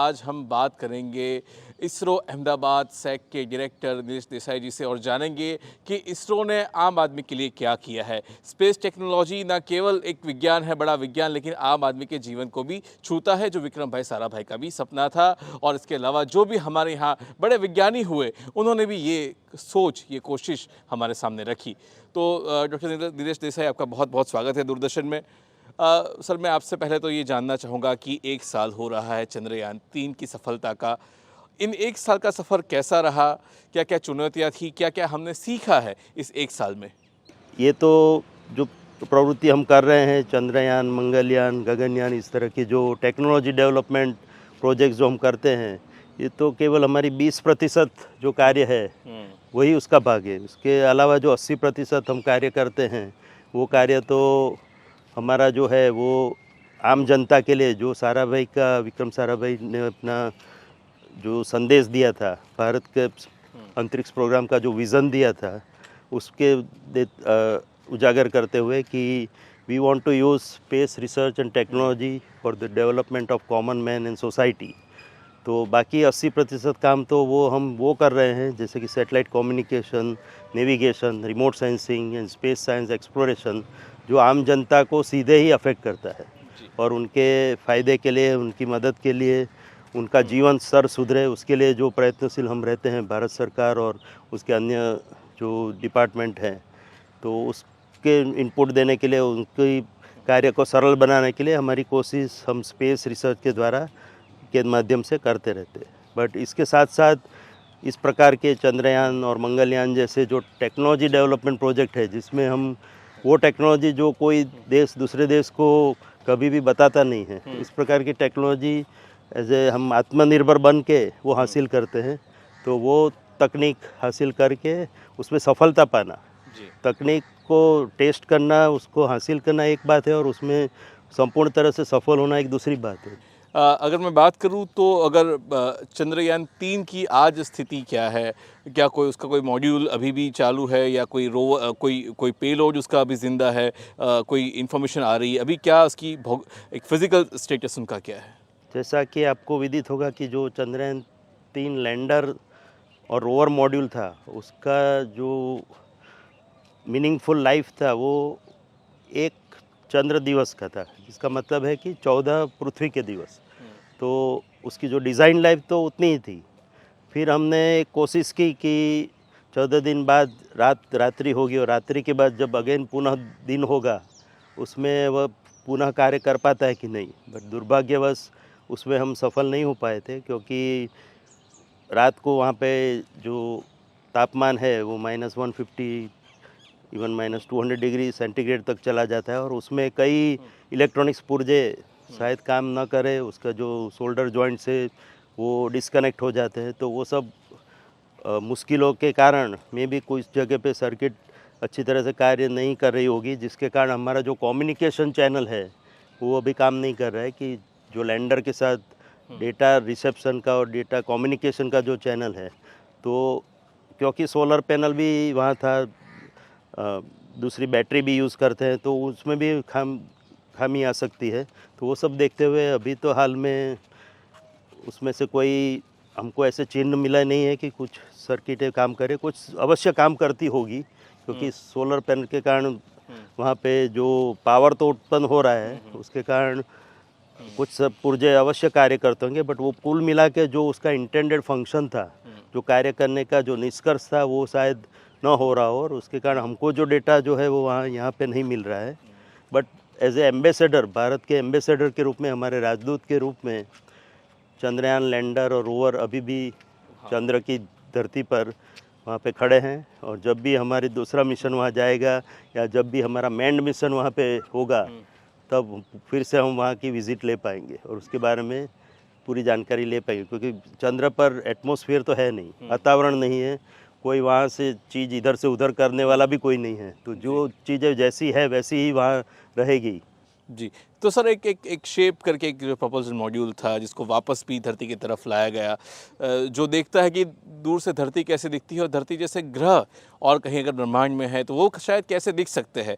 आज हम बात करेंगे इसरो अहमदाबाद सैक के डायरेक्टर नीलेश देसाई जी से और जानेंगे कि इसरो ने आम आदमी के लिए क्या किया है। स्पेस टेक्नोलॉजी ना केवल एक विज्ञान है, बड़ा विज्ञान, लेकिन आम आदमी के जीवन को भी छूता है, जो विक्रम भाई साराभाई का भी सपना था। और इसके अलावा जो भी हमारे यहाँ बड़े विज्ञानी हुए, उन्होंने भी ये सोच, ये कोशिश हमारे सामने रखी। तो डॉक्टर नीलेश देसाई, आपका बहुत बहुत स्वागत है दूरदर्शन में। सर, मैं आपसे पहले तो ये जानना चाहूँगा कि 1 साल हो रहा है चंद्रयान-3 की सफलता का। इन 1 साल का सफ़र कैसा रहा? क्या-क्या चुनौतियाँ थी? क्या-क्या हमने सीखा है इस 1 साल में? ये तो जो प्रवृत्ति हम कर रहे हैं, चंद्रयान, मंगलयान, गगनयान, इस तरह की जो टेक्नोलॉजी डेवलपमेंट प्रोजेक्ट्स जो हम करते हैं, ये तो केवल हमारी 20% जो कार्य है वही उसका भाग है। उसके अलावा जो 80% हम कार्य करते हैं, वो कार्य तो हमारा जो है वो आम जनता के लिए, जो साराभाई का, विक्रम साराभाई ने अपना जो संदेश दिया था, भारत के अंतरिक्ष प्रोग्राम का जो विज़न दिया था, उसके उजागर करते हुए कि we want to use space research and technology for the development of common man and society. तो बाकी 80% काम तो वो कर रहे हैं, जैसे कि satellite communication, navigation, remote sensing and space science exploration, जो आम जनता को सीधे ही अफेक्ट करता है और उनके फ़ायदे के लिए, उनकी मदद के लिए, उनका जीवन स्तर सुधरे, उसके लिए जो प्रयत्नशील हम रहते हैं, भारत सरकार और उसके अन्य जो डिपार्टमेंट हैं, तो उसके इनपुट देने के लिए, उनकी कार्य को सरल बनाने के लिए हमारी कोशिश हम स्पेस रिसर्च के द्वारा के माध्यम से करते रहते हैं। बट इसके साथ साथ इस प्रकार के चंद्रयान और मंगलयान जैसे जो टेक्नोलॉजी डेवलपमेंट प्रोजेक्ट है, जिसमें हम वो टेक्नोलॉजी जो कोई देश दूसरे देश को कभी भी बताता नहीं है, इस प्रकार की टेक्नोलॉजी एज ए हम आत्मनिर्भर बन के वो हासिल करते हैं। तो वो तकनीक हासिल करके उसमें सफलता पाना, तकनीक को टेस्ट करना, उसको हासिल करना एक बात है और उसमें संपूर्ण तरह से सफल होना एक दूसरी बात है। अगर मैं बात करूं तो अगर चंद्रयान-3 की आज स्थिति क्या है? क्या उसका कोई मॉड्यूल अभी भी चालू है या कोई रोवर, कोई पेलोड उसका अभी ज़िंदा है? कोई इन्फॉर्मेशन आ रही है? अभी क्या उसकी एक फ़िज़िकल स्टेटस उनका क्या है? जैसा कि आपको विदित होगा कि जो चंद्रयान-3 लैंडर और रोवर मॉड्यूल था, उसका जो मीनिंगफुल लाइफ था वो एक चंद्र दिवस का था, जिसका मतलब है कि 14 पृथ्वी के दिवस। तो उसकी जो डिज़ाइन लाइफ तो उतनी ही थी। फिर हमने कोशिश की कि 14 दिन बाद रात्रि होगी और रात्रि के बाद जब अगेन पुनः दिन होगा, उसमें वह पुनः कार्य कर पाता है कि नहीं। बट दुर्भाग्यवश उसमें हम सफल नहीं हो पाए थे, क्योंकि रात को वहाँ पे जो तापमान है वो -150 इवन -200 डिग्री सेंटीग्रेड तक चला जाता है और उसमें कई इलेक्ट्रॉनिक्स पुर्जे शायद काम ना करे, उसका जो शोल्डर जॉइंट से वो डिस्कनेक्ट हो जाते हैं। तो वो सब मुश्किलों के कारण में भी कुछ जगह पे सर्किट अच्छी तरह से कार्य नहीं कर रही होगी, जिसके कारण हमारा जो कम्युनिकेशन चैनल है वो अभी काम नहीं कर रहा है, कि जो लैंडर के साथ डेटा रिसेप्शन का और डेटा कम्युनिकेशन का जो चैनल है, तो क्योंकि सोलर पैनल भी वहाँ था, दूसरी बैटरी भी यूज़ करते हैं, तो उसमें भी खामी आ सकती है। तो वो सब देखते हुए अभी तो हाल में उसमें से कोई हमको ऐसे चिन्ह मिला नहीं है कि कुछ सर्किटें काम करे। कुछ अवश्य काम करती होगी, क्योंकि सोलर पैनल के कारण वहाँ पे जो पावर तो उत्पन्न हो रहा है, उसके कारण कुछ सब पुर्जे अवश्य कार्य करते होंगे। बट वो कुल मिला के जो उसका इंटेंडेड फंक्शन था, जो कार्य करने का जो निष्कर्ष था, वो शायद ना हो रहा हो और उसके कारण हमको जो डेटा जो है वो यहाँ पे नहीं मिल रहा है। But as a ambassador, Bharat के एम्बेसडर के रूप में, हमारे राजदूत के रूप में, चंद्रयान लैंडर और रोवर अभी भी चंद्र की धरती पर वहाँ पे खड़े हैं। और जब भी हमारी दूसरा मिशन वहाँ जाएगा या जब भी हमारा मैंड मिशन वहाँ पे होगा, तब फिर से हम वहाँ की विज़िट ले पाएंगे और उसके बारे में पूरी जानकारी ले पाएंगे, क्योंकि चंद्र पर एटमॉस्फेयर तो है नहीं, वातावरण नहीं है, कोई वहाँ से चीज़ इधर से उधर करने वाला भी कोई नहीं है। तो जो चीज़ें जैसी है वैसी ही वहाँ रहेगी। जी, तो सर एक शेप करके एक जो प्रपोजल मॉड्यूल था, जिसको वापस भी धरती की तरफ लाया गया, जो देखता है कि दूर से धरती कैसे दिखती है और धरती जैसे ग्रह और कहीं अगर ब्रह्मांड में है तो वो शायद कैसे दिख सकते हैं।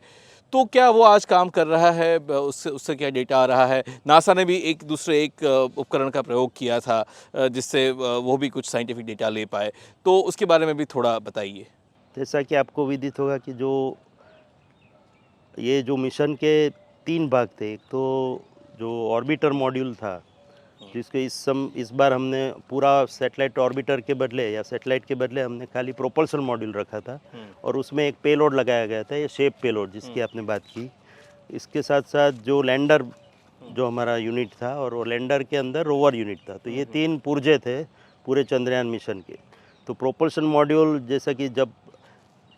तो क्या वो आज काम कर रहा है? उससे उससे क्या डेटा आ रहा है? नासा ने भी एक दूसरे एक उपकरण का प्रयोग किया था जिससे वो भी कुछ साइंटिफिक डेटा ले पाए। तो उसके बारे में भी थोड़ा बताइए। जैसा कि आपको विदित होगा कि ये जो मिशन के 3 भाग थे। एक तो जो ऑर्बिटर मॉड्यूल था, जिसको इस बार हमने पूरा सैटेलाइट ऑर्बिटर के बदले या सैटेलाइट के बदले हमने खाली प्रोपल्शन मॉड्यूल रखा था और उसमें एक पेलोड लगाया गया था, ये शेप पेलोड जिसकी आपने बात की। इसके साथ-साथ जो लैंडर जो हमारा यूनिट था और वो लैंडर के अंदर रोवर यूनिट था। तो ये 3 पुर्जे थे पूरे चंद्रयान मिशन के। तो प्रोपल्शन मॉड्यूल, जैसा कि जब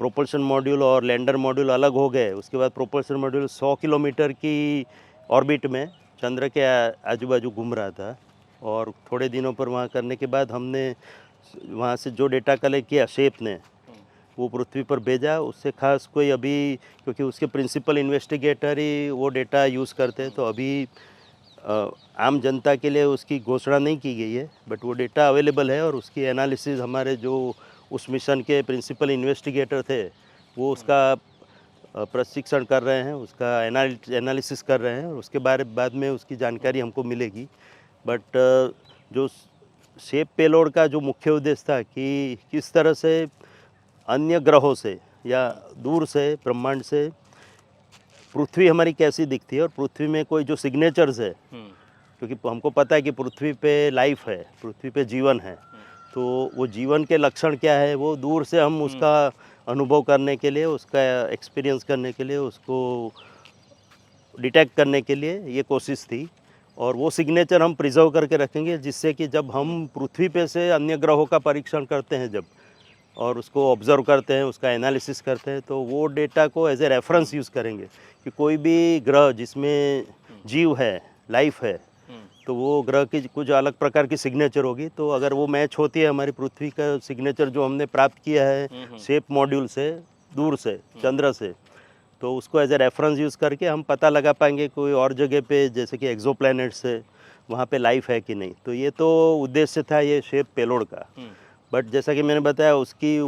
प्रोपल्शन मॉड्यूल और लैंडर मॉड्यूल अलग हो गए, उसके बाद प्रोपल्शन मॉड्यूल 100 किलोमीटर की ऑर्बिट में चंद्र के आजू बाजू घूम रहा था और थोड़े दिनों पर वहाँ करने के बाद हमने वहाँ से जो डेटा कलेक्ट किया शेप ने, वो पृथ्वी पर भेजा। उससे खास कोई अभी, क्योंकि उसके प्रिंसिपल इन्वेस्टिगेटर ही वो डेटा यूज़ करते हैं, तो अभी आम जनता के लिए उसकी घोषणा नहीं की गई है, बट वो डेटा अवेलेबल है और उसकी एनालिसिस हमारे जो उस मिशन के प्रिंसिपल इन्वेस्टिगेटर थे वो उसका प्रशिक्षण कर रहे हैं, उसका एनालिसिस कर रहे हैं और उसके बाद में उसकी जानकारी हमको मिलेगी। बट जो शेप पेलोड का जो मुख्य उद्देश्य था कि किस तरह से अन्य ग्रहों से या दूर से ब्रह्मांड से पृथ्वी हमारी कैसी दिखती है और पृथ्वी में कोई जो सिग्नेचर्स है, क्योंकि हमको पता है कि पृथ्वी पे लाइफ है, पृथ्वी पे जीवन है, तो वो जीवन के लक्षण क्या है वो दूर से हम उसका अनुभव करने के लिए, उसका एक्सपीरियंस करने के लिए, उसको डिटेक्ट करने के लिए ये कोशिश थी। और वो सिग्नेचर हम प्रिजर्व करके रखेंगे, जिससे कि जब हम पृथ्वी पे से अन्य ग्रहों का परीक्षण करते हैं जब, और उसको ऑब्ज़र्व करते हैं, उसका एनालिसिस करते हैं, तो वो डेटा को एज ए रेफरेंस यूज़ करेंगे कि कोई भी ग्रह जिसमें जीव है, लाइफ है, तो वो ग्रह की कुछ अलग प्रकार की सिग्नेचर होगी। तो अगर वो मैच होती है हमारी पृथ्वी का सिग्नेचर जो हमने प्राप्त किया है शेप मॉड्यूल से, दूर से, चंद्र से, तो उसको एज ए रेफरेंस यूज़ करके हम पता लगा पाएंगे कोई और जगह पे, जैसे कि एक्सोप्लैनेट से, वहाँ पे लाइफ है कि नहीं। तो ये तो उद्देश्य था ये शेप पेलोड का। बट जैसा कि मैंने बताया, उसकी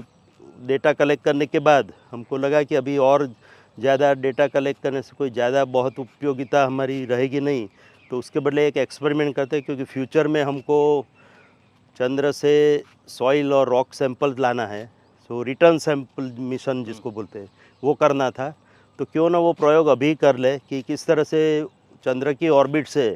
डेटा कलेक्ट करने के बाद हमको लगा कि अभी और ज़्यादा डेटा कलेक्ट करने से कोई ज़्यादा बहुत उपयोगिता हमारी रहेगी नहीं, तो उसके बदले एक एक्सपेरिमेंट करते हैं, क्योंकि फ्यूचर में हमको चंद्र से सॉइल और रॉक सैंपल लाना है। सो रिटर्न सैंपल मिशन जिसको बोलते हैं वो करना था। तो क्यों ना वो प्रयोग अभी कर ले कि किस तरह से चंद्र की ऑर्बिट से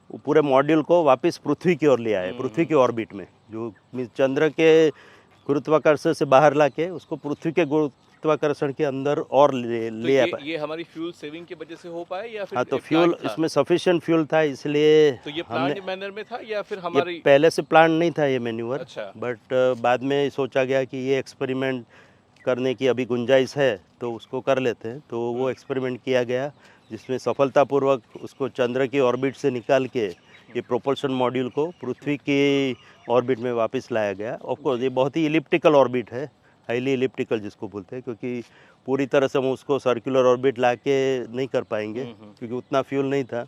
वो पूरे मॉड्यूल को वापस पृथ्वी की ओर ले आए, पृथ्वी की ऑर्बिट में, जो चंद्र के गुरुत्वाकर्षण से बाहर लाके उसको पृथ्वी के गुरुत्वाकर्षण के अंदर और ले आ पाए। ये हमारी फ्यूल सेविंग की वजह से हो पाए या फिर हाँ, तो फ्यूल इसमें सफिशिएंट फ्यूल था, इसलिए तो ये प्लान मैनर में था या फिर हमारी पहले से प्लान नहीं था ये मैन्यूवर। अच्छा। बट बाद में सोचा गया कि ये एक्सपेरिमेंट करने की अभी गुंजाइश है तो उसको कर लेते हैं। तो वो एक्सपेरिमेंट किया गया जिसमें सफलतापूर्वक उसको चंद्र की ऑर्बिट से निकाल के ये प्रोपल्शन मॉड्यूल को पृथ्वी की ऑर्बिट में वापस लाया गया। ऑफकोर्स ये बहुत ही इलिप्टिकल ऑर्बिट है, हाईली इलिप्टिकल जिसको बोलते हैं, क्योंकि पूरी तरह से हम उसको सर्कुलर ऑर्बिट ला के नहीं कर पाएंगे क्योंकि उतना फ्यूल नहीं था।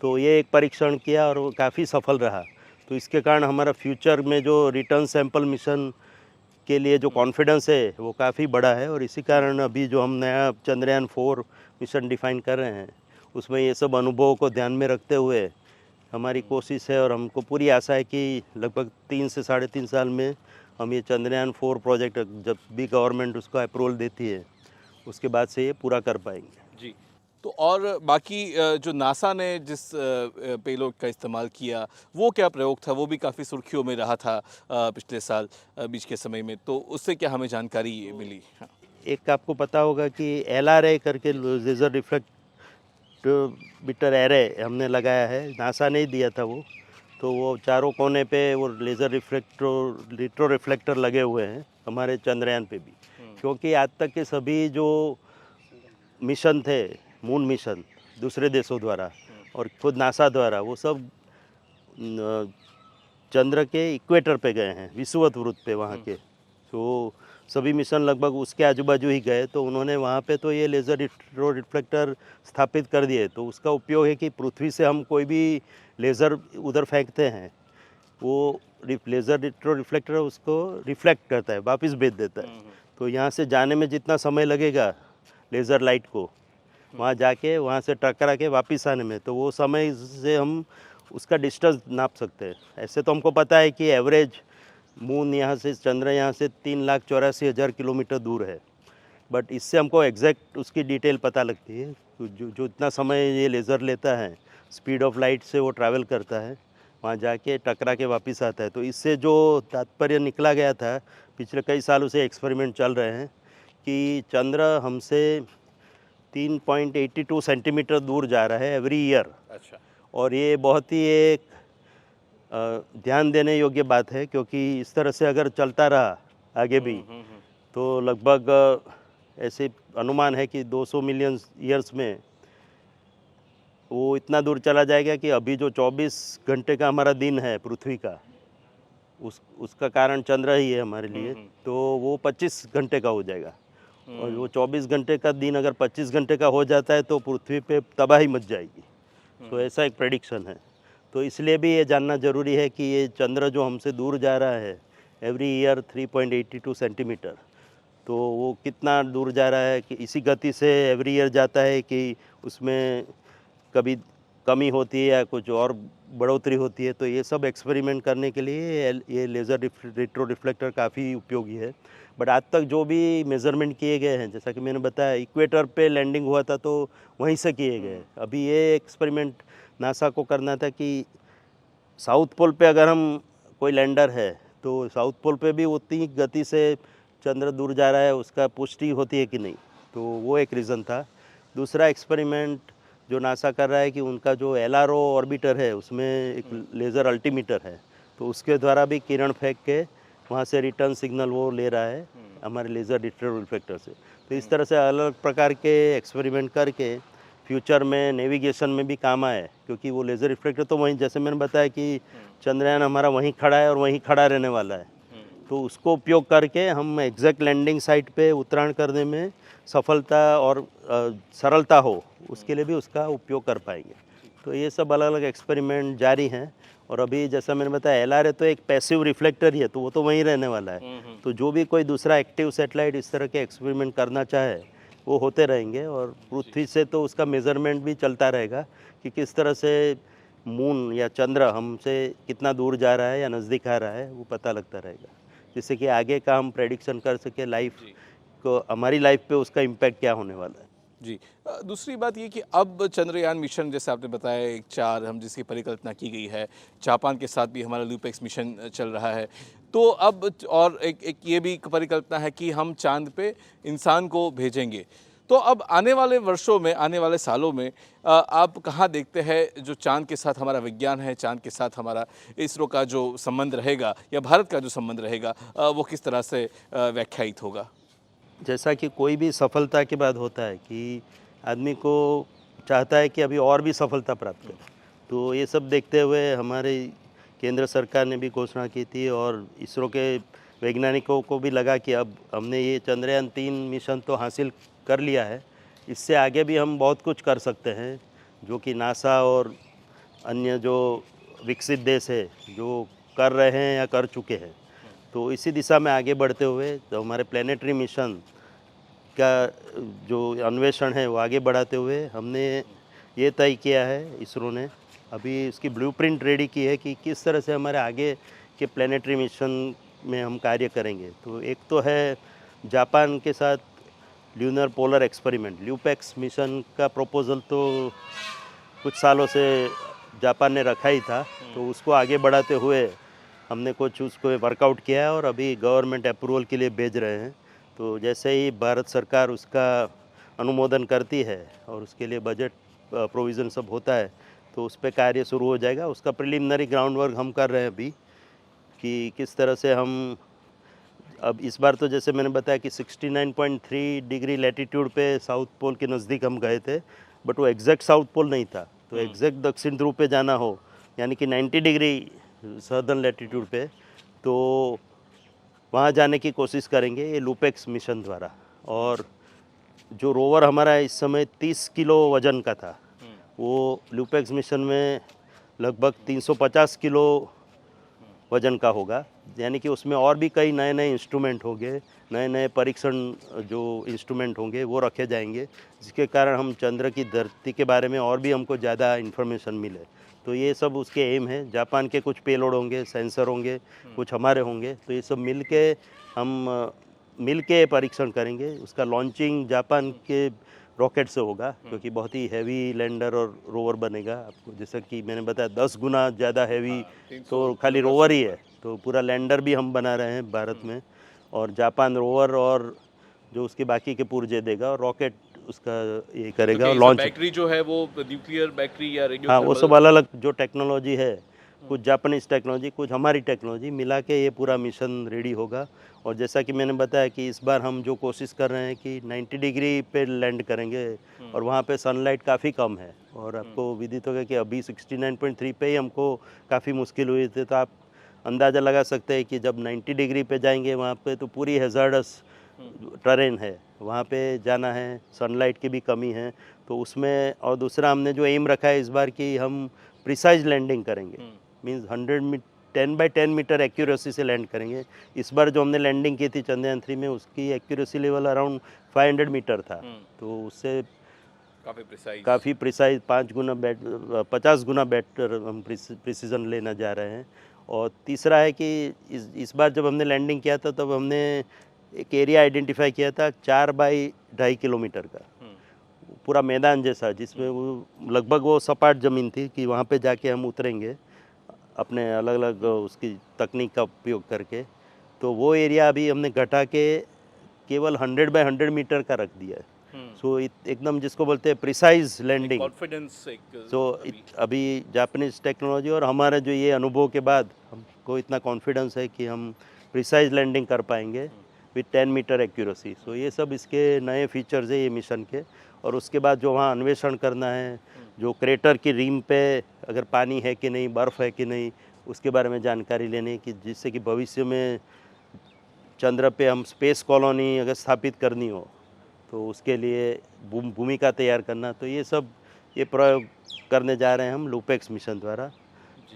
तो ये एक परीक्षण किया और वो काफ़ी सफल रहा। तो इसके कारण हमारा फ्यूचर में जो रिटर्न सैंपल मिशन के लिए जो कॉन्फिडेंस है वो काफ़ी बड़ा है। और इसी कारण अभी जो हम नया चंद्रयान 4 मिशन डिफ़ाइन कर रहे हैं उसमें ये सब अनुभवों को ध्यान में रखते हुए हमारी कोशिश है और हमको पूरी आशा है कि लगभग 3 से 3.5 साल में हम ये चंद्रयान 4 प्रोजेक्ट, जब भी गवर्नमेंट उसको अप्रूवल देती है, उसके बाद से ये पूरा कर पाएंगे। जी। तो और बाकी जो नासा ने जिस पेलोड का इस्तेमाल किया वो क्या प्रयोग था? वो भी काफ़ी सुर्खियों में रहा था पिछले साल बीच के समय में, तो उससे क्या हमें जानकारी मिली? हाँ। एक आपको पता होगा कि LRA करके लेज़र रिफ्लेक्टर एरे हमने लगाया है, नासा ने ही दिया था वो। तो वो चारों कोने पे वो लेज़र रिट्रो रिफ्लेक्टर लगे हुए हैं हमारे चंद्रयान पे भी, क्योंकि आज तक के सभी जो मिशन थे, मून मिशन दूसरे देशों द्वारा और खुद नासा द्वारा, वो सब चंद्र के इक्वेटर पे गए हैं, विषुवत वृत्त पे वहाँ के। तो सभी मिशन लगभग उसके आजू बाजू ही गए, तो उन्होंने वहाँ पे तो ये लेज़र रिफ्लेक्टर स्थापित कर दिए। तो उसका उपयोग है कि पृथ्वी से हम कोई भी लेज़र उधर फेंकते हैं, वो लेज़र रिफ्लेक्टर उसको रिफ्लेक्ट करता है, वापस भेज देता है। तो यहाँ से जाने में जितना समय लगेगा लेज़र लाइट को, वहाँ जाके वहाँ से टकरा के वापस आने में, तो वो समय से हम उसका डिस्टेंस नाप सकते हैं। ऐसे तो हमको पता है कि एवरेज मून यहाँ से, चंद्र यहाँ से 3,84,000 किलोमीटर दूर है, बट इससे हमको एग्जैक्ट उसकी डिटेल पता लगती है। तो जो इतना समय ये लेज़र लेता है, स्पीड ऑफ लाइट से वो ट्रैवल करता है, वहाँ जाके टकरा के वापस आता है। तो इससे जो तात्पर्य निकला गया था, पिछले कई सालों से एक्सपेरिमेंट चल रहे हैं कि चंद्र हमसे 3.82 सेंटीमीटर दूर जा रहा है एवरी ईयर। अच्छा। और ये बहुत ही एक ध्यान देने योग्य बात है, क्योंकि इस तरह से अगर चलता रहा आगे भी तो लगभग ऐसे अनुमान है कि 200 मिलियन ईयर्स में वो इतना दूर चला जाएगा कि अभी जो 24 घंटे का हमारा दिन है पृथ्वी का, उसका कारण चंद्र ही है हमारे लिए, तो वो 25 घंटे का हो जाएगा। और वो 24 घंटे का दिन अगर 25 घंटे का हो जाता है तो पृथ्वी पे तबाही मच जाएगी। तो ऐसा एक प्रेडिक्शन है। तो इसलिए भी ये जानना ज़रूरी है कि ये चंद्र जो हमसे दूर जा रहा है एवरी ईयर 3.82 सेंटीमीटर, तो वो कितना दूर जा रहा है कि इसी गति से एवरी ईयर जाता है कि उसमें कभी कमी होती है या कुछ और बढ़ोतरी होती है। तो ये सब एक्सपेरिमेंट करने के लिए ये लेज़र रेट्रो रिफ्लेक्टर काफ़ी उपयोगी है। बट आज तक जो भी मेज़रमेंट किए गए हैं, जैसा कि मैंने बताया, इक्वेटर पे लैंडिंग हुआ था तो वहीं से किए गए। अभी ये एक्सपेरिमेंट नासा को करना था कि साउथ पोल पे अगर हम कोई लैंडर है तो साउथ पोल पे भी उतनी गति से चंद्र दूर जा रहा है, उसका पुष्टि होती है कि नहीं। तो वो एक रीज़न था। दूसरा एक्सपेरिमेंट जो नासा कर रहा है कि उनका जो LRO ऑर्बिटर है उसमें एक लेज़र अल्टीमीटर है, तो उसके द्वारा भी किरण फेंक के वहाँ से रिटर्न सिग्नल वो ले रहा है हमारे लेज़र रेट्रो रिफ्लेक्टर से। तो इस तरह से अलग अलग प्रकार के एक्सपेरिमेंट करके फ्यूचर में नेविगेशन में भी काम आए, क्योंकि वो लेज़र रिफ्लेक्टर तो वहीं, जैसे मैंने बताया कि चंद्रयान हमारा वहीं खड़ा है और वहीं खड़ा रहने वाला है, तो उसको उपयोग करके हम एग्जैक्ट लैंडिंग साइट पे उतराण करने में सफलता और सरलता हो, उसके लिए भी उसका उपयोग कर पाएंगे। तो ये सब अलग अलग एक्सपेरिमेंट जारी हैं। और अभी जैसा मैंने बताया LRA तो एक पैसिव रिफ्लेक्टर ही है, तो वो तो वहीं रहने वाला है। तो जो भी कोई दूसरा एक्टिव सैटेलाइट इस तरह के एक्सपेरिमेंट करना चाहे वो होते रहेंगे, और पृथ्वी से तो उसका मेज़रमेंट भी चलता रहेगा कि किस तरह से मून या चंद्र हमसे कितना दूर जा रहा है या नज़दीक आ रहा है, वो पता लगता रहेगा, जिससे कि आगे का हम प्रेडिक्शन कर सके लाइफ को, हमारी लाइफ पे उसका इम्पैक्ट क्या होने वाला है। जी। दूसरी बात ये कि अब चंद्रयान मिशन, जैसे आपने बताया, एक 4 हम जिसकी परिकल्पना की गई है, जापान के साथ भी हमारा लूपेक्स मिशन चल रहा है, तो अब और एक ये भी परिकल्पना है कि हम चांद पे इंसान को भेजेंगे। तो अब आने वाले वर्षों में, आने वाले सालों में आप कहाँ देखते हैं जो चांद के साथ हमारा विज्ञान है, चांद के साथ हमारा इसरो का जो संबंध रहेगा या भारत का जो संबंध रहेगा, वो किस तरह से व्याख्यायित होगा? जैसा कि कोई भी सफलता के बाद होता है कि आदमी को चाहता है कि अभी और भी सफलता प्राप्त करे, तो ये सब देखते हुए हमारे केंद्र सरकार ने भी घोषणा की थी और इसरो के वैज्ञानिकों को भी लगा कि अब हमने ये चंद्रयान 3 मिशन तो हासिल कर लिया है, इससे आगे भी हम बहुत कुछ कर सकते हैं, जो कि नासा और अन्य जो विकसित देश है जो कर रहे हैं या कर चुके हैं। तो इसी दिशा में आगे बढ़ते हुए तो हमारे प्लैनेटरी मिशन का जो अन्वेषण है वो आगे बढ़ाते हुए हमने ये तय किया है, इसरो ने अभी इसकी ब्लूप्रिंट रेडी की है कि किस तरह से हमारे आगे के प्लैनेटरी मिशन में हम कार्य करेंगे। तो एक तो है जापान के साथ lunar polar experiment, LUPEX mission का प्रपोज़ल तो कुछ सालों से जापान ने रखा ही था, तो उसको आगे बढ़ाते हुए हमने कुछ उसको वर्कआउट किया है और अभी गवर्नमेंट अप्रूवल के लिए भेज रहे हैं। तो जैसे ही भारत सरकार उसका अनुमोदन करती है और उसके लिए बजट प्रोविज़न सब होता है तो उस पर कार्य शुरू हो जाएगा। उसका प्रिलिमिनरी ग्राउंड वर्क हम कर रहे हैं अभी कि किस तरह से हम, अब इस बार तो जैसे मैंने बताया कि 69.3 डिग्री लैटीट्यूड पे साउथ पोल के नज़दीक हम गए थे, बट वो एग्जैक्ट साउथ पोल नहीं था। तो एग्जैक्ट दक्षिण ध्रुव पे जाना हो, यानी कि 90 डिग्री सदर्न लैटीट्यूड पे, तो वहाँ जाने की कोशिश करेंगे ये लूपेक्स मिशन द्वारा। और जो रोवर हमारा इस समय 30 किलो वज़न का था, वो लूपेक्स मिशन में लगभग 350 किलो वजन का होगा, यानी कि उसमें और भी कई नए नए इंस्ट्रूमेंट होंगे, नए नए परीक्षण जो इंस्ट्रूमेंट होंगे वो रखे जाएंगे, जिसके कारण हम चंद्र की धरती के बारे में और भी हमको ज़्यादा इन्फॉर्मेशन मिले। तो ये सब उसके एम है। जापान के कुछ पेलोड होंगे, सेंसर होंगे, कुछ हमारे होंगे, तो ये सब मिल के हम मिल के परीक्षण करेंगे। उसका लॉन्चिंग जापान के रॉकेट से होगा, क्योंकि बहुत ही हैवी लैंडर और रोवर बनेगा। आपको जैसा कि मैंने बताया 10 गुना ज़्यादा हैवी तो खाली रोवर ही है, तो पूरा लैंडर भी हम बना रहे हैं भारत में, और जापान रोवर और जो उसके बाकी के पुर्जे देगा, और रॉकेट उसका ये करेगा और लॉन्च। बैटरी जो है वो न्यूक्लियर बैटरी या रेडियो हाँ, वो सब अलग अलग जो टेक्नोलॉजी है, कुछ जापानीज टेक्नोलॉजी, कुछ हमारी टेक्नोलॉजी मिला के ये पूरा मिशन रेडी होगा। और जैसा कि मैंने बताया कि इस बार हम जो कोशिश कर रहे हैं कि 90 डिग्री पे लैंड करेंगे, और वहाँ पे सनलाइट काफ़ी कम है, और आपको विदित होगा कि अभी 69.3 पे ही हमको काफ़ी मुश्किल हुई थी। तो आप अंदाज़ा लगा सकते हैं कि जब 90 डिग्री पे जाएंगे वहाँ पे तो पूरी हैज़ार्डस टरेन है, वहाँ पे जाना है, सनलाइट की भी कमी है, तो उसमें। और दूसरा हमने जो एम रखा है इस बार कि हम प्रिसाइज लैंडिंग करेंगे, मीन्स 10 बाई 10 मीटर एक्यूरेसी से लैंड करेंगे। इस बार जो हमने लैंडिंग की थी चंद्रयान 3 में, उसकी एक्यूरेसी लेवल अराउंड 500 मीटर था, तो उससे काफ़ी प्रिसाइज 50 गुना बेटर हम प्रिसीजन लेना जा रहे हैं। और तीसरा है कि इस बार जब हमने लैंडिंग किया था तब हमने एक एरिया आइडेंटिफाई किया था 4 बाई 2.5 किलोमीटर का, पूरा मैदान जैसा, जिसमें वो लगभग वो सपाट ज़मीन थी कि वहाँ पे जाके हम उतरेंगे अपने अलग अलग उसकी तकनीक का उपयोग करके। तो वो एरिया अभी हमने घटा के केवल 100 बाई 100 मीटर का रख दिया है। सो एकदम जिसको बोलते हैं प्रिसाइज लैंडिंग। कॉन्फिडेंस सो अभी जापानीज टेक्नोलॉजी और हमारे जो ये अनुभव के बाद हमको इतना कॉन्फिडेंस है कि हम प्रिसाइज लैंडिंग कर पाएंगे विथ 10 मीटर एक्यूरेसी। सो ये सब इसके नए फीचर्स है ये मिशन के। और उसके बाद जो वहाँ अन्वेषण करना है, जो क्रेटर की रिम पे अगर पानी है कि नहीं, बर्फ़ है कि नहीं, उसके बारे में जानकारी लेने की, जिससे कि भविष्य में चंद्र पे हम स्पेस कॉलोनी अगर स्थापित करनी हो तो उसके लिए भूमिका तैयार करना। तो ये सब ये प्रयोग करने जा रहे हैं हम लूपेक्स मिशन द्वारा,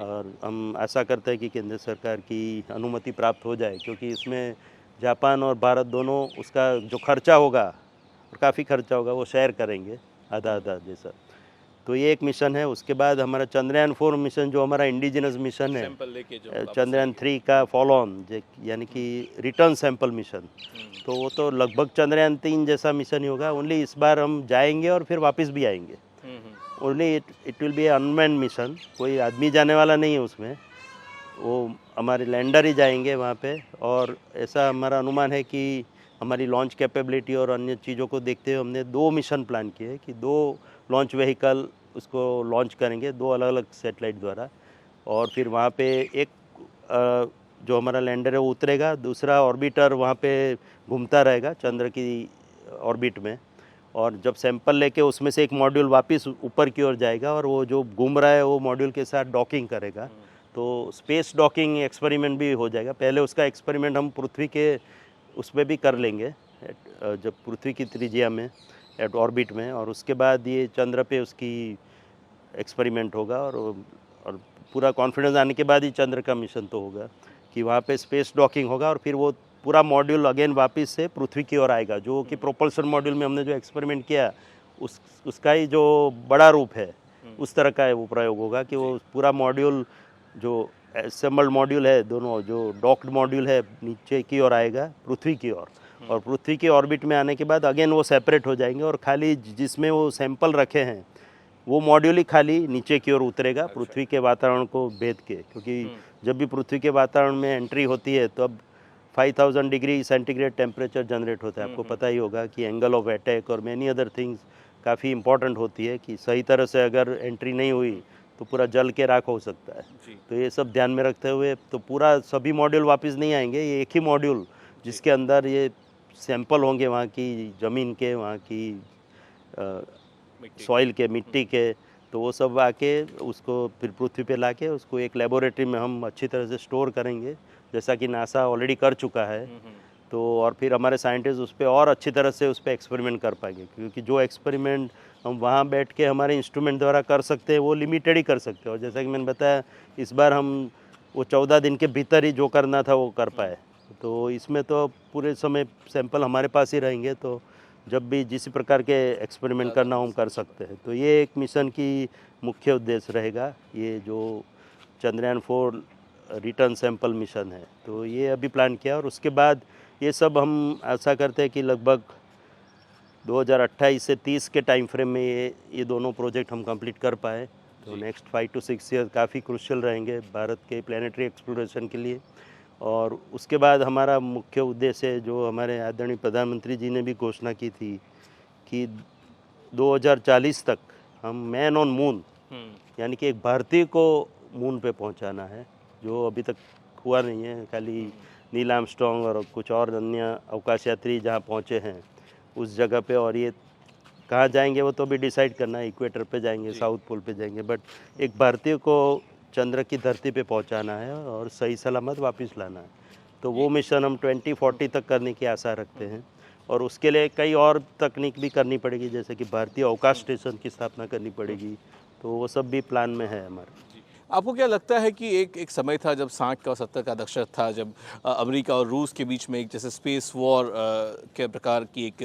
और हम आशा करते हैं कि केंद्र सरकार की अनुमति प्राप्त हो जाए, क्योंकि इसमें जापान और भारत दोनों उसका जो खर्चा होगा, और काफ़ी खर्चा होगा, वो शेयर करेंगे आधा आधा जैसा। तो ये एक मिशन है। उसके बाद हमारा चंद्रयान 4 मिशन जो हमारा इंडिजिनस मिशन है, चंद्रयान 3 का फॉलो ऑन, यानी कि रिटर्न सैंपल मिशन, तो वो तो लगभग चंद्रयान 3 जैसा मिशन ही होगा। ओनली इस बार हम जाएंगे और फिर वापस भी आएंगे। Only it will be unmanned mission, कोई आदमी जाने वाला नहीं है उसमें, वो हमारे लैंडर ही जाएंगे वहाँ पे। और ऐसा हमारा अनुमान है कि हमारी लॉन्च कैपेबिलिटी और अन्य चीज़ों को देखते हुए हमने 2 मिशन प्लान किए कि 2 लॉन्च व्हीकल उसको लॉन्च करेंगे 2 अलग अलग सैटेलाइट द्वारा। और फिर वहाँ पे एक जो हमारा लैंडर है वो उतरेगा, दूसरा ऑर्बिटर वहाँ पे घूमता रहेगा चंद्र की ऑर्बिट में, और जब सैंपल लेके उसमें से एक मॉड्यूल वापस ऊपर की ओर जाएगा, और वो जो घूम रहा है वो मॉड्यूल के साथ डॉकिंग करेगा। तो स्पेस डॉकिंग एक्सपेरिमेंट भी हो जाएगा। पहले उसका एक्सपेरिमेंट हम पृथ्वी के उस पर भी कर लेंगे, जब पृथ्वी की त्रिज्या में एट ऑर्बिट में, और उसके बाद ये चंद्र पे उसकी एक्सपेरिमेंट होगा। और पूरा कॉन्फिडेंस आने के बाद ही चंद्र का मिशन तो होगा कि वहाँ पे स्पेस डॉकिंग होगा, और फिर वो पूरा मॉड्यूल अगेन वापस से पृथ्वी की ओर आएगा, जो कि प्रोपल्सन मॉड्यूल में हमने जो एक्सपेरिमेंट किया उसका ही जो बड़ा रूप है उस तरह का वो प्रयोग होगा कि वो पूरा मॉड्यूल जो असेंबल्ड मॉड्यूल है, दोनों जो डॉक्ड मॉड्यूल है नीचे की ओर आएगा पृथ्वी की ओर, और पृथ्वी के ऑर्बिट में आने के बाद अगेन वो सेपरेट हो जाएंगे, और खाली जिसमें वो सैंपल रखे हैं वो मॉड्यूल ही खाली नीचे की ओर उतरेगा पृथ्वी के वातावरण को भेद के। क्योंकि जब भी पृथ्वी के वातावरण में एंट्री होती है तो अब 5000 डिग्री सेंटीग्रेड टेम्परेचर जनरेट होता है। आपको पता ही होगा कि एंगल ऑफ अटैक और मैनी अदर थिंग्स काफ़ी इंपॉर्टेंट होती है, कि सही तरह से अगर एंट्री नहीं हुई तो पूरा जल के राख हो सकता है। तो ये सब ध्यान में रखते हुए तो पूरा सभी मॉड्यूल वापस नहीं आएंगे, ये एक ही मॉड्यूल जिसके अंदर ये सैंपल होंगे वहाँ की ज़मीन के, वहाँ की सॉइल के, मिट्टी के, तो वो सब आके उसको फिर पृथ्वी पे लाके उसको एक लेबोरेटरी में हम अच्छी तरह से स्टोर करेंगे, जैसा कि नासा ऑलरेडी कर चुका है। तो और फिर हमारे साइंटिस्ट उस पर और अच्छी तरह से उस पर एक्सपेरिमेंट कर पाएंगे, क्योंकि जो एक्सपेरिमेंट हम वहाँ बैठ के हमारे इंस्ट्रूमेंट द्वारा कर सकते हैं वो लिमिटेड ही कर सकते हैं। और जैसा कि मैंने बताया, इस बार हम वो 14 दिन के भीतर ही जो करना था वो कर पाए। तो इसमें तो पूरे समय सैंपल हमारे पास ही रहेंगे, तो जब भी जिस प्रकार के एक्सपेरिमेंट करना हो हम कर सकते हैं। तो ये एक मिशन की मुख्य उद्देश्य रहेगा, ये जो चंद्रयान 4 रिटर्न सैंपल मिशन है। तो ये अभी प्लान किया, और उसके बाद ये सब हम आशा करते हैं कि लगभग 2028 से 30 के टाइम फ्रेम में ये दोनों प्रोजेक्ट हम कंप्लीट कर पाए। तो नेक्स्ट 5 to 6 ईयर काफ़ी क्रूशियल रहेंगे भारत के प्लानिटरी एक्सप्लोरेशन के लिए। और उसके बाद हमारा मुख्य उद्देश्य है, जो हमारे आदरणीय प्रधानमंत्री जी ने भी घोषणा की थी, कि 2040 तक हम मैन ऑन मून, यानी कि एक भारतीय को मून पे पहुंचाना है, जो अभी तक हुआ नहीं है। खाली नील आर्मस्ट्रॉन्ग और कुछ और अन्य अवकाश यात्री जहां पहुंचे हैं उस जगह पे, और ये कहाँ जाएंगे वो तो अभी डिसाइड करना है। इक्वेटर पे जाएंगे, साउथ पोल पे जाएंगे, बट एक भारतीय को चंद्र की धरती पे पहुंचाना है और सही सलामत वापस लाना है। तो वो मिशन हम 2040 तक करने की आशा रखते हैं, और उसके लिए कई और तकनीक भी करनी पड़ेगी, जैसे कि भारतीय अवकाश स्टेशन की स्थापना करनी पड़ेगी। तो वो सब भी प्लान में है हमारे। आपको क्या लगता है कि एक समय था जब 60 का और 70 का दशक था, जब अमेरिका और रूस के बीच में एक जैसे स्पेस वॉर के प्रकार की एक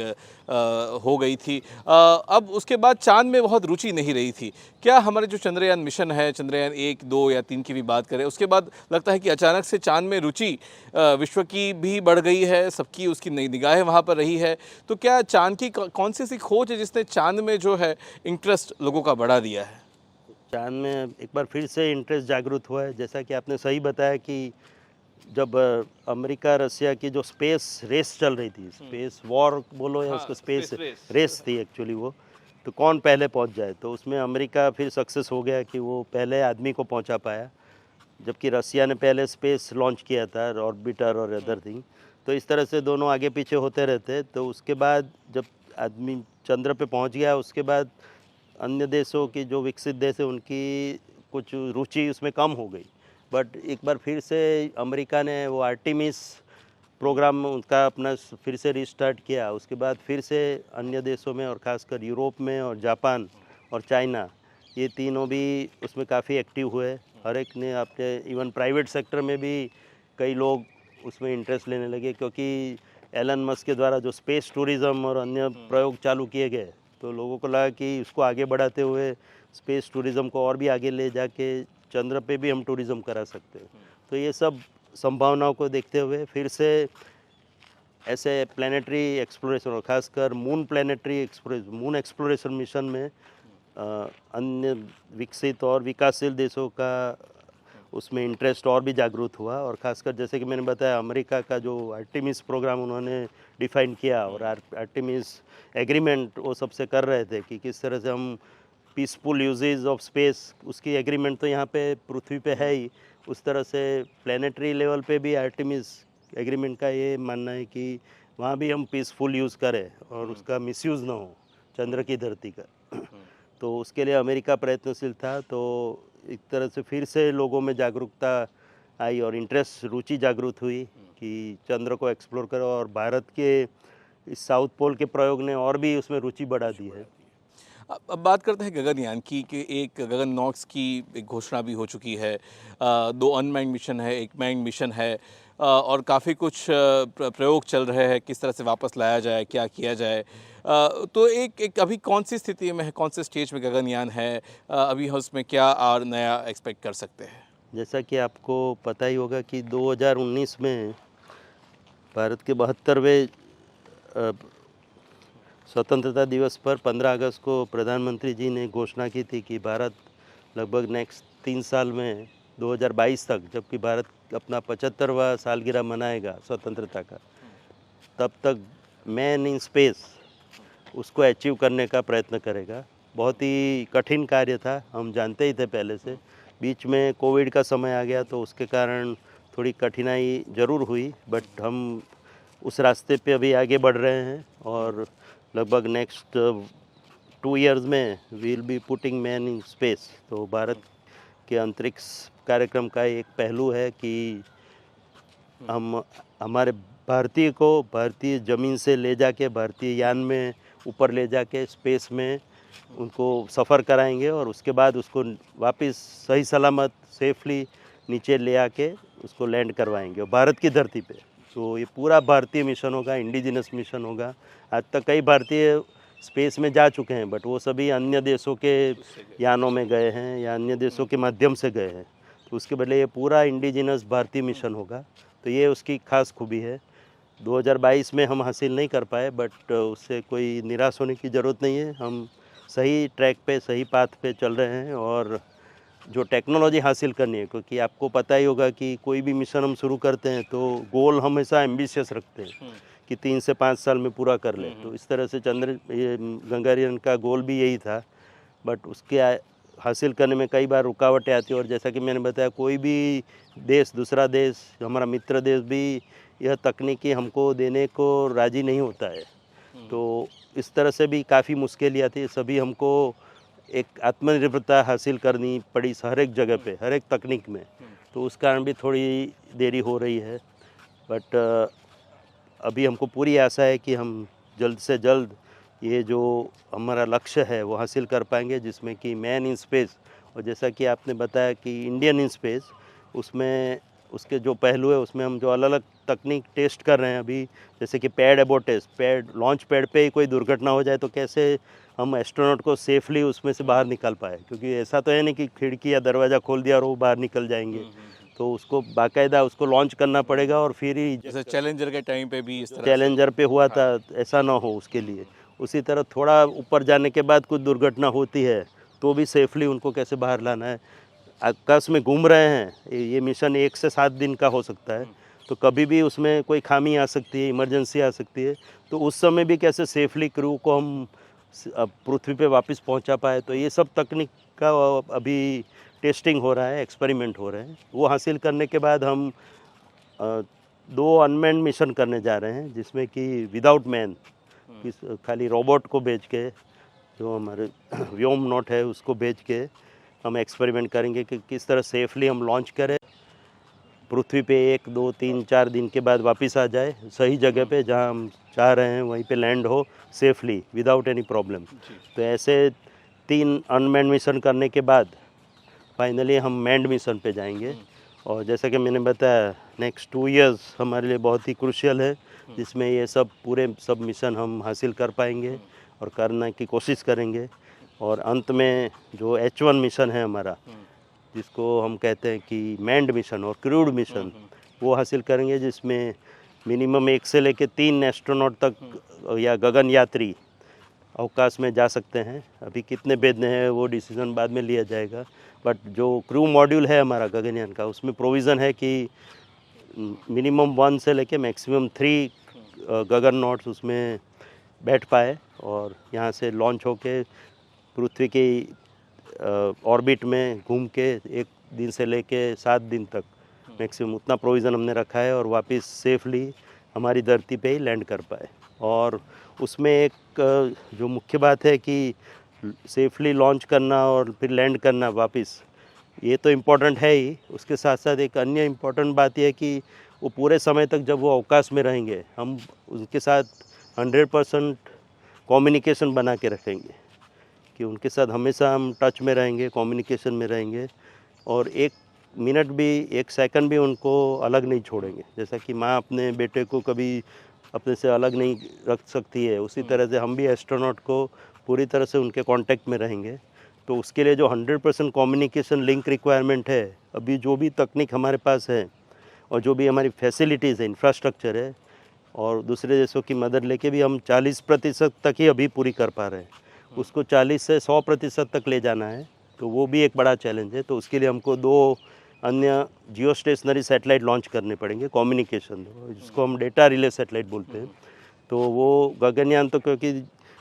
हो गई थी, अब उसके बाद चांद में बहुत रुचि नहीं रही थी। क्या हमारे जो चंद्रयान मिशन है, चंद्रयान 1, 2 या 3 की भी बात करें, उसके बाद लगता है कि अचानक से चांद में रुचि विश्व की भी बढ़ गई है, सबकी उसकी नई निगाहें वहाँ पर रही है। तो क्या चांद की कौन सी ऐसी खोज है जिसने चांद में जो है इंटरेस्ट लोगों का बढ़ा दिया है? चांद में एक बार फिर से इंटरेस्ट जागृत हुआ है। जैसा कि आपने सही बताया कि जब अमेरिका रसिया की जो स्पेस रेस चल रही थी, स्पेस वॉर बोलो या उसको स्पेस रेस थी एक्चुअली वो, तो कौन पहले पहुंच जाए, तो उसमें अमेरिका फिर सक्सेस हो गया कि वो पहले आदमी को पहुंचा पाया, जबकि रसिया ने पहले स्पेस लॉन्च किया था, ऑर्बिटर और अदर थिंग। तो इस तरह से दोनों आगे पीछे होते रहते। तो उसके बाद जब आदमी चंद्र पे पहुंच गया, उसके बाद अन्य देशों की जो विकसित देश है उनकी कुछ रुचि उसमें कम हो गई। बट एक बार फिर से अमेरिका ने वो आर्टेमिस प्रोग्राम उनका अपना फिर से रिस्टार्ट किया। उसके बाद फिर से अन्य देशों में, और ख़ासकर यूरोप में और जापान और चाइना, ये तीनों भी उसमें काफ़ी एक्टिव हुए। हर एक ने अपने, इवन प्राइवेट सेक्टर में भी कई लोग उसमें इंटरेस्ट लेने लगे, क्योंकि एलन मस्क के द्वारा जो स्पेस टूरिज़्म और अन्य प्रयोग चालू किए गए, तो लोगों को लगा कि उसको आगे बढ़ाते हुए स्पेस टूरिज़्म को और भी आगे ले जाके चंद्र पे भी हम टूरिज़्म करा सकते हैं। तो ये सब संभावनाओं को देखते हुए फिर से ऐसे प्लानिटरी एक्सप्लोरेशन, और ख़ासकर मून एक्सप्लोरेशन मिशन में अन्य विकसित और विकासशील देशों का उसमें इंटरेस्ट और भी जागरूक हुआ। और ख़ासकर जैसे कि मैंने बताया, अमेरिका का जो आर्टेमिस प्रोग्राम उन्होंने डिफ़ाइन किया, और आर्टेमिस एग्रीमेंट वो सबसे कर रहे थे कि किस तरह से हम पीसफुल यूजेज ऑफ स्पेस, उसकी एग्रीमेंट तो यहाँ पे पृथ्वी पे है ही, उस तरह से प्लानिटरी लेवल पे भी आर्टेमिस एग्रीमेंट का ये मानना है कि वहाँ भी हम पीसफुल यूज़ करें और उसका मिसयूज़ ना हो चंद्र की धरती का। तो उसके लिए अमेरिका प्रयत्नशील था। तो एक तरह से फिर से लोगों में जागरूकता आई और इंटरेस्ट, रुचि जागृत हुई कि चंद्र को एक्सप्लोर करो, और भारत के इस साउथ पोल के प्रयोग ने और भी उसमें रुचि बढ़ा दी है। अब बात करते हैं गगनयान की, कि एक गगन नॉक्स की एक घोषणा भी हो चुकी है। 2 अनमैन्ड मिशन है, 1 मैन्ड मिशन है, और काफ़ी कुछ प्रयोग चल रहे हैं, किस तरह से वापस लाया जाए, क्या किया जाए। तो एक अभी कौन सी स्थिति में है, कौन से स्टेज में गगनयान है, अभी हम उसमें क्या और नया एक्सपेक्ट कर सकते हैं? जैसा कि आपको पता ही होगा कि 2019 में भारत के 72वें स्वतंत्रता दिवस पर 15 अगस्त को प्रधानमंत्री जी ने घोषणा की थी कि भारत लगभग नेक्स्ट 3 साल में 2022 तक, जबकि भारत अपना 75वां सालगिरह मनाएगा स्वतंत्रता का, तब तक मैन इन स्पेस उसको अचीव करने का प्रयत्न करेगा। बहुत ही कठिन कार्य था, हम जानते ही थे पहले से। बीच में कोविड का समय आ गया, तो उसके कारण थोड़ी कठिनाई ज़रूर हुई, बट हम उस रास्ते पे अभी आगे बढ़ रहे हैं, और लगभग नेक्स्ट 2 इयर्स में we will be putting man in space. तो भारत के अंतरिक्ष कार्यक्रम का एक पहलू है कि हम हमारे भारतीय को भारतीय ज़मीन से ले जाके भारतीय यान में ऊपर ले जाके स्पेस में उनको सफ़र कराएंगे, और उसके बाद उसको वापस सही सलामत सेफली नीचे ले आके उसको लैंड करवाएंगे और भारत की धरती पे। तो ये पूरा भारतीय मिशन होगा, इंडिजिनस मिशन होगा। आज तक कई भारतीय स्पेस में जा चुके हैं, बट वो सभी अन्य देशों के यानों में गए हैं या अन्य देशों के माध्यम से गए हैं। तो उसके बदले ये पूरा इंडिजिनस भारतीय मिशन होगा। तो ये उसकी खास खूबी है। 2022 में हम हासिल नहीं कर पाए, बट उससे कोई निराश होने की ज़रूरत नहीं है। हम सही ट्रैक पे, सही पाथ पे चल रहे हैं और जो टेक्नोलॉजी हासिल करनी है, क्योंकि आपको पता ही होगा कि कोई भी मिशन हम शुरू करते हैं तो गोल हमेशा एम्बिशियस रखते हैं कि 3 से 5 साल में पूरा कर लें। तो इस तरह से ये गंगारियन का गोल भी यही था, बट उसके हासिल करने में कई बार रुकावटें आती हैं। और जैसा कि मैंने बताया, कोई भी देश, दूसरा देश, हमारा मित्र देश भी यह तकनीकी हमको देने को राज़ी नहीं होता है। तो इस तरह से भी काफ़ी मुश्किल आती है। सभी हमको एक आत्मनिर्भरता हासिल करनी पड़ी हर एक जगह पे, हर एक तकनीक में। तो उस कारण भी थोड़ी देरी हो रही है, बट अभी हमको पूरी आशा है कि हम जल्द से जल्द ये जो हमारा लक्ष्य है वो हासिल कर पाएंगे, जिसमें कि मैन इन स्पेस। और जैसा कि आपने बताया कि इंडियन इन स्पेस, उसमें उसके जो पहलू है, उसमें हम जो अलग अलग तकनीक टेस्ट कर रहे हैं अभी, जैसे कि pad abort test, pad launch pad पे ही कोई दुर्घटना हो जाए तो कैसे हम एस्ट्रोनॉट को सेफली उसमें से बाहर निकाल पाए। क्योंकि ऐसा तो है नहीं कि खिड़की या दरवाज़ा खोल दिया और वो बाहर निकल जाएंगे। तो उसको बाकायदा उसको लॉन्च करना पड़ेगा और फिर ही, जैसे चैलेंजर के टाइम पे भी इस तरह चैलेंजर पे हुआ था, ऐसा ना हो उसके लिए। उसी तरह थोड़ा ऊपर जाने के बाद कुछ दुर्घटना होती है तो भी सेफली उनको कैसे बाहर लाना है। आकाश में घूम रहे हैं, ये मिशन 1 से 7 दिन का हो सकता है, तो कभी भी उसमें कोई खामी आ सकती है, इमरजेंसी आ सकती है। तो उस समय भी कैसे सेफली क्रू को हम पृथ्वी पे वापस पहुंचा पाए। तो ये सब तकनीक का अभी टेस्टिंग हो रहा है, एक्सपेरिमेंट हो रहे हैं। वो हासिल करने के बाद हम 2 अनमैन्ड मिशन करने जा रहे हैं, जिसमें कि विदाउट मैन, खाली रोबोट को भेज के, जो हमारे व्योम नॉट है उसको भेज के हम एक्सपेरिमेंट करेंगे कि किस तरह सेफली हम लॉन्च करें, पृथ्वी पे 1, 2, 3, 4 दिन के बाद वापस आ जाए सही जगह पे जहां हम चाह रहे हैं, वहीं पे लैंड हो सेफली विदाउट एनी प्रॉब्लम। तो ऐसे 3 अनमैन्ड मिशन करने के बाद फाइनली हम मैन्ड मिशन पे जाएंगे। और जैसा कि मैंने बताया, नेक्स्ट 2 इयर्स हमारे लिए बहुत ही क्रूशियल है, जिसमें ये सब मिशन हम हासिल कर पाएंगे और करने की कोशिश करेंगे। और अंत में जो H1 मिशन है हमारा, जिसको हम कहते हैं कि मैन्ड मिशन और क्रूड मिशन, वो हासिल करेंगे, जिसमें मिनिमम 1 से लेकर 3 एस्ट्रोनॉट तक या गगन यात्री अवकाश में जा सकते हैं। अभी कितने भेजने हैं वो डिसीजन बाद में लिया जाएगा, बट जो क्रू मॉड्यूल है हमारा गगनयान का, उसमें प्रोविज़न है कि मिनिमम 1 से लेके मैक्सिमम 3 गगन नॉट्स उसमें बैठ पाए और यहाँ से लॉन्च होके पृथ्वी की ऑर्बिट में घूम के 1 दिन से लेके 7 दिन तक मैक्सिमम उतना प्रोविज़न हमने रखा है, और वापस सेफली हमारी धरती पे ही लैंड कर पाए। और उसमें एक जो मुख्य बात है कि सेफली लॉन्च करना और फिर लैंड करना वापस, ये तो इम्पोर्टेंट है ही। उसके साथ साथ एक अन्य इम्पोर्टेंट बात यह है कि वो पूरे समय तक जब वो अवकाश में रहेंगे, हम उनके साथ 100% कम्युनिकेशन बना के रखेंगे, कि उनके साथ हमेशा हम टच में रहेंगे, कम्युनिकेशन में रहेंगे, और 1 मिनट भी, 1 सेकंड भी उनको अलग नहीं छोड़ेंगे। जैसा कि माँ अपने बेटे को कभी अपने से अलग नहीं रख सकती है, उसी तरह से हम भी एस्ट्रोनॉट को पूरी तरह से उनके कांटेक्ट में रहेंगे। तो उसके लिए जो 100% कम्युनिकेशन लिंक रिक्वायरमेंट है, अभी जो भी तकनीक हमारे पास है और जो भी हमारी फैसिलिटीज़ है, इंफ्रास्ट्रक्चर है, और दूसरे देशों की मदद लेके भी हम 40% तक ही अभी पूरी कर पा रहे हैं। उसको 40 से 100% तक ले जाना है, तो वो भी एक बड़ा चैलेंज है। तो उसके लिए हमको 2 अन्य जियो स्टेशनरी सैटेलाइट लॉन्च करने पड़ेंगे, कम्युनिकेशन, जिसको हम डेटा रिले सैटेलाइट बोलते हैं। तो वो गगनयान तो क्योंकि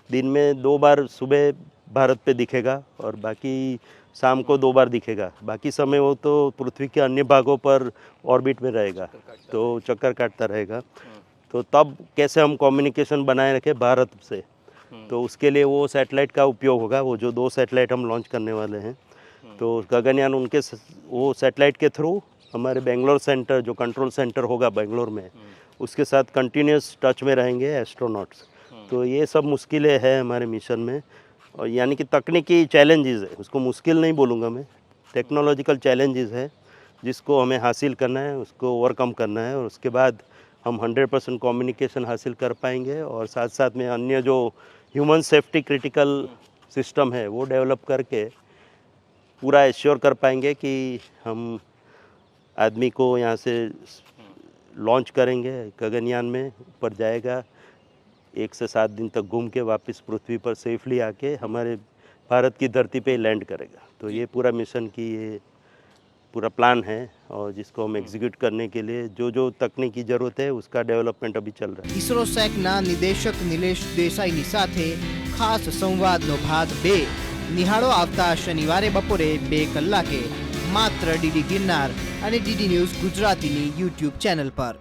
दिन में 2 बार सुबह भारत पे दिखेगा और बाकी शाम को 2 बार दिखेगा, बाकी समय वो तो पृथ्वी के अन्य भागों पर ऑर्बिट में रहेगा, तो चक्कर काटता रहेगा। तो तब कैसे हम कम्युनिकेशन बनाए रखें भारत से, तो उसके लिए वो सैटेलाइट का उपयोग होगा। वो जो 2 सैटेलाइट हम लॉन्च करने वाले हैं, तो गगनयान उनके वो सैटेलाइट के थ्रू हमारे बेंगलोर सेंटर, जो कंट्रोल सेंटर होगा बेंगलोर में, उसके साथ कंटिन्यूस टच में रहेंगे एस्ट्रोनॉट्स। तो ये सब मुश्किलें हैं हमारे मिशन में, और यानी कि तकनीकी चैलेंजेस है, उसको मुश्किल नहीं बोलूँगा मैं, टेक्नोलॉजिकल चैलेंजेस है। जिसको हमें हासिल करना है उसको ओवरकम करना है, और उसके बाद हम 100% कम्युनिकेशन हासिल कर पाएंगे, और साथ साथ में अन्य जो ह्यूमन सेफ्टी क्रिटिकल सिस्टम है वो डेवलप करके पूरा एश्योर कर पाएंगे कि हम आदमी को यहाँ से लॉन्च करेंगे, गगनयान में ऊपर जाएगा, 1 से 7 दिन तक घूम के वापस पृथ्वी पर सेफली आके हमारे भारत की धरती पे लैंड करेगा। तो ये पूरा मिशन की ये पूरा प्लान है, और जिसको हम एग्जीक्यूट करने के लिए जो जो तकनीकी ज़रूरत है उसका डेवलपमेंट अभी चल रहा है। ઇસરો સેકના નિદેશક નિલેશ દેસાઈની સાથે ખાસ સંવાદનો ભાગ 2 નિહાળો આવતા શનિવારે બપોરે 2 કલાકે માત્ર ડીડી ગિરનાર અને ડીડી ન્યૂઝ ગુજરાતીની યુટ્યુબ ચેનલ પર।